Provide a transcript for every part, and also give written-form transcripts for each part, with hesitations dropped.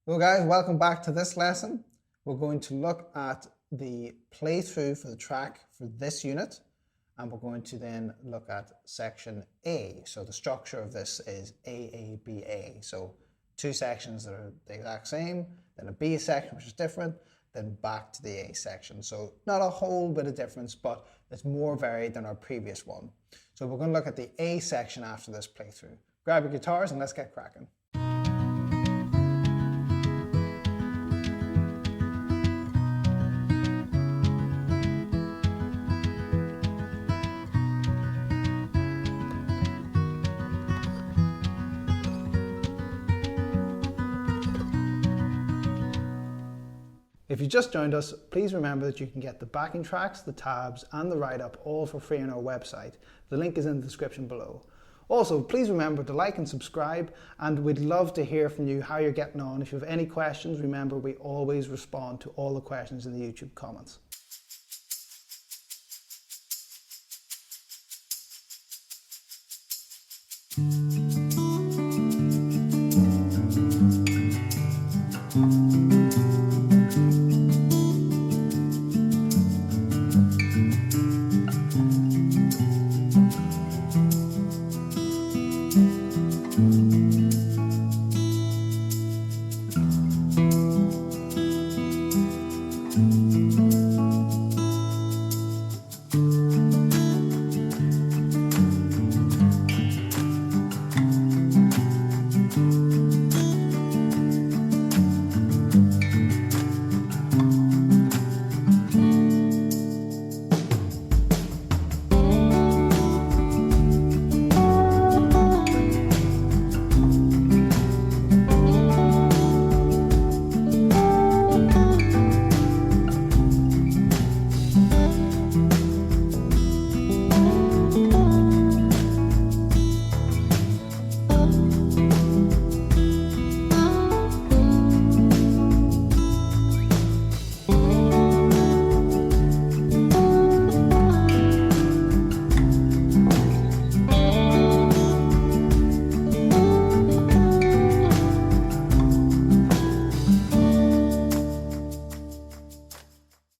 So guys, welcome back to this lesson. We're going to look at the playthrough for the track for this unit, and we're going to then look at section A. So the structure of this is AABA. So two sections that are the exact same, then a B section which is different, then back to the A section. So not a whole bit of difference, but it's more varied than our previous one. So we're going to look at the A section after this playthrough. Grab your guitars and let's get cracking. If you just joined us, please remember that you can get the backing tracks, the tabs, and the write-up all for free on our website. The link is in the description below. Also, please remember to like and subscribe, and we'd love to hear from you how you're getting on. If you have any questions, remember we always respond to all the questions in the YouTube comments.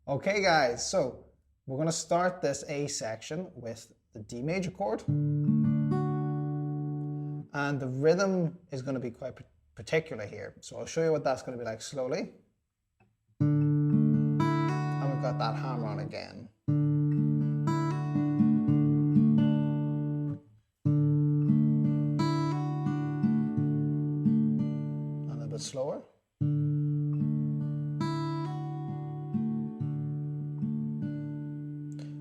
Okay guys, so we're going to start this A section with the D major chord, and the rhythm is going to be quite particular here, so I'll show you what that's going to be like slowly. And we've got that hammer on again. And a little bit slower.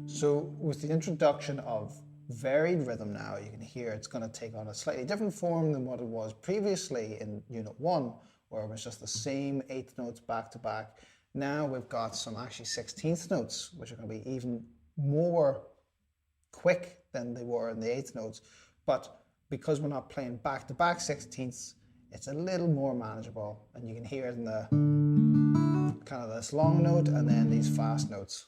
So with the introduction of varied rhythm now, you can hear it's going to take on a slightly different form than what it was previously in Unit 1, where it was just the same 8th notes back to back. Now we've got some actually 16th notes, which are going to be even more quick than they were in the 8th notes. But because we're not playing back to back 16ths, it's a little more manageable, and you can hear it in the kind of this long note and then these fast notes.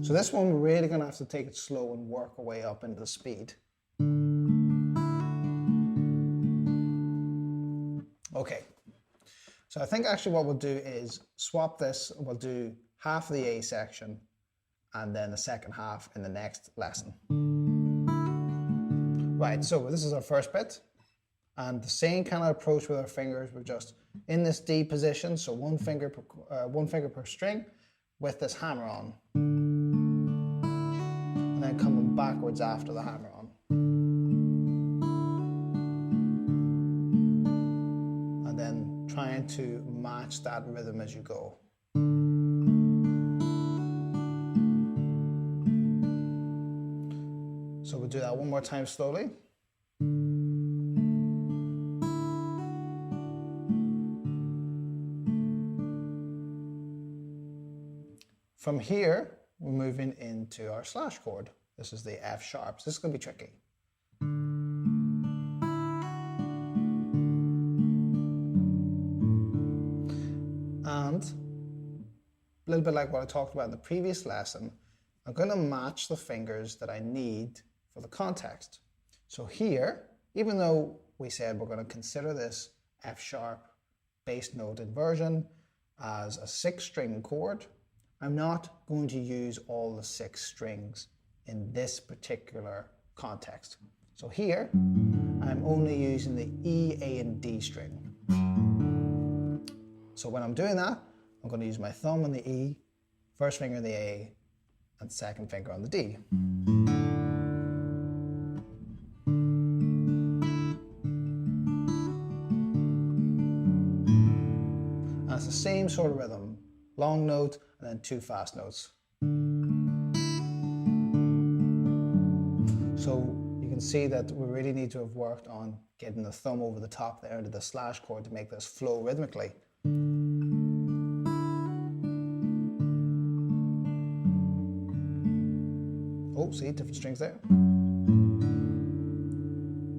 So this one, we're really going to have to take it slow and work our way up into the speed. Okay, so I think actually what we'll do is swap this. We'll do half of the A section and then the second half in the next lesson. Right, so this is our first bit. And the same kind of approach with our fingers. We're just in this D position, so one finger per string with this hammer on. And then coming backwards after the hammer on. And then trying to match that rhythm as you go. So we'll do that one more time slowly. From here, we're moving into our slash chord. This is the F sharps. This is going to be tricky. And a little bit like what I talked about in the previous lesson, I'm going to match the fingers that I need for the context. So here, even though we said we're going to consider this F sharp bass note inversion as a 6-string chord. I'm not going to use all the 6 strings in this particular context. So here, I'm only using the E, A, and D string. So when I'm doing that, I'm going to use my thumb on the E, first finger on the A, and second finger on the D. And it's the same sort of rhythm, long note and then 2 fast notes. So you can see that we really need to have worked on getting the thumb over the top there into the slash chord to make this flow rhythmically. Oh, see, different strings there.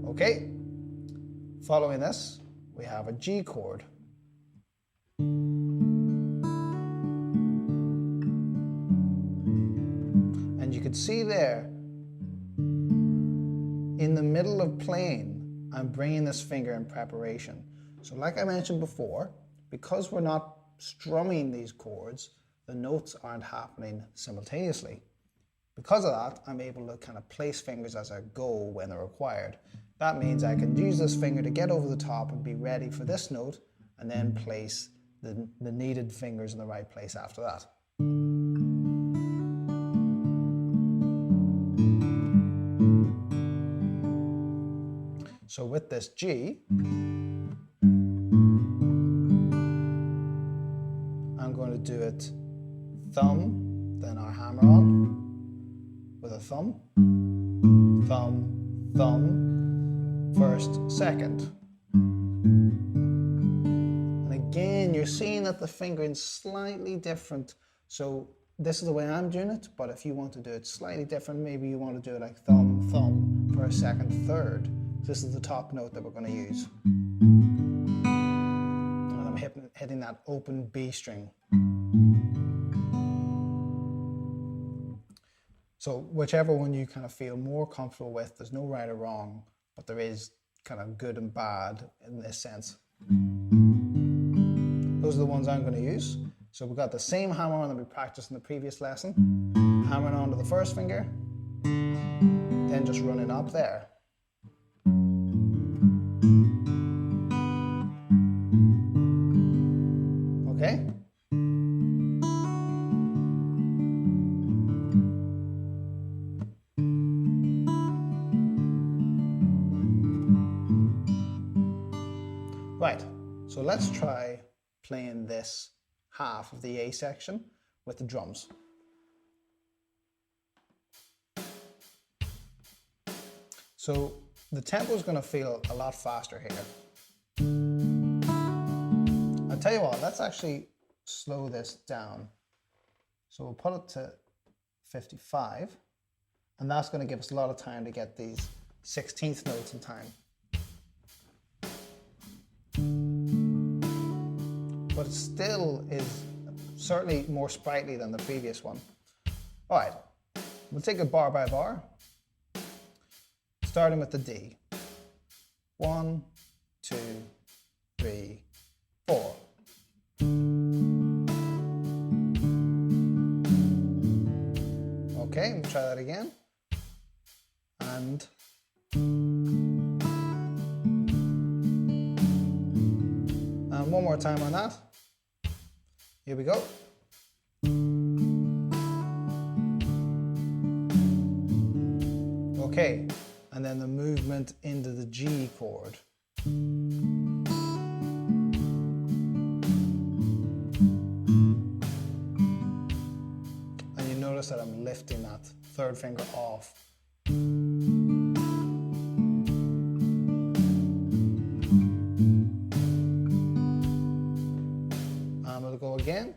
Okay, following this, we have a G chord. And you can see there, in the middle of playing, I'm bringing this finger in preparation. So like I mentioned before, because we're not strumming these chords, the notes aren't happening simultaneously. Because of that, I'm able to kind of place fingers as I go when they're required. That means I can use this finger to get over the top and be ready for this note, and then place the needed fingers in the right place after that. So with this G, I'm going to do it thumb, then our hammer on, with a thumb, thumb, thumb, first, second. And again, you're seeing that the fingering's slightly different. So this is the way I'm doing it, but if you want to do it slightly different, maybe you want to do it like thumb, thumb, first, second, third. This is the top note that we're going to use. And I'm hitting that open B string. So whichever one you kind of feel more comfortable with, there's no right or wrong, but there is kind of good and bad in this sense. Those are the ones I'm going to use. So we've got the same hammer on that we practiced in the previous lesson. Hammering onto the first finger, then just running up there. Okay? Right, so let's try playing this half of the A section with the drums. So the tempo is going to feel a lot faster here. I'll tell you what, let's actually slow this down. So we'll put it to 55, and that's going to give us a lot of time to get these 16th notes in time. But it still is certainly more sprightly than the previous one. All right, we'll take it bar by bar, starting with the D. 1, 2, 3, 4. Okay, we'll try that again. And one more time on that. Here we go. Okay, and then the movement into the G chord. And you notice that I'm lifting that third finger off. I'm going to go again.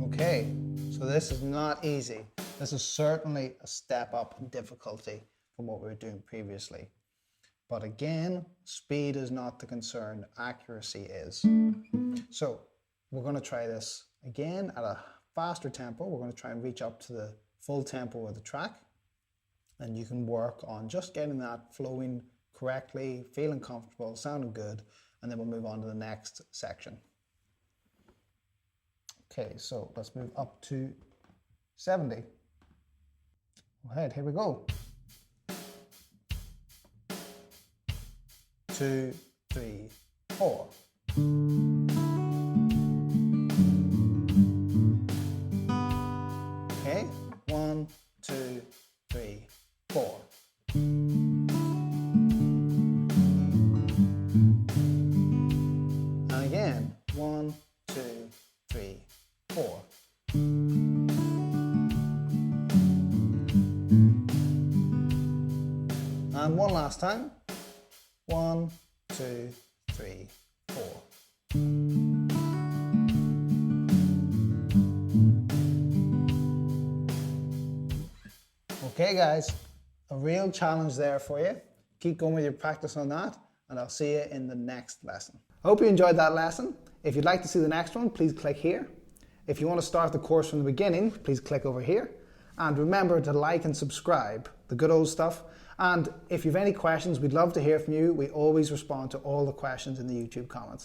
Okay, so this is not easy. This is certainly a step up in difficulty from what we were doing previously. But again, speed is not the concern, accuracy is. So we're going to try this again at a faster tempo. We're going to try and reach up to the full tempo of the track. And you can work on just getting that flowing correctly, feeling comfortable, sounding good, and then we'll move on to the next section. Okay, so let's move up to 70. Go ahead, here we go. 2, 3, 4. Okay, 1, 2, 3, 4. And again, 1, 2, 3, 4. And one last time. 1, 2, 3, 4. Okay guys, a real challenge there for you. Keep going with your practice on that, and I'll see you in the next lesson. I hope you enjoyed that lesson. If you'd like to see the next one, please click here. If you want to start the course from the beginning, please click over here. And remember to like and subscribe, the good old stuff. And if you have any questions, we'd love to hear from you. We always respond to all the questions in the YouTube comments.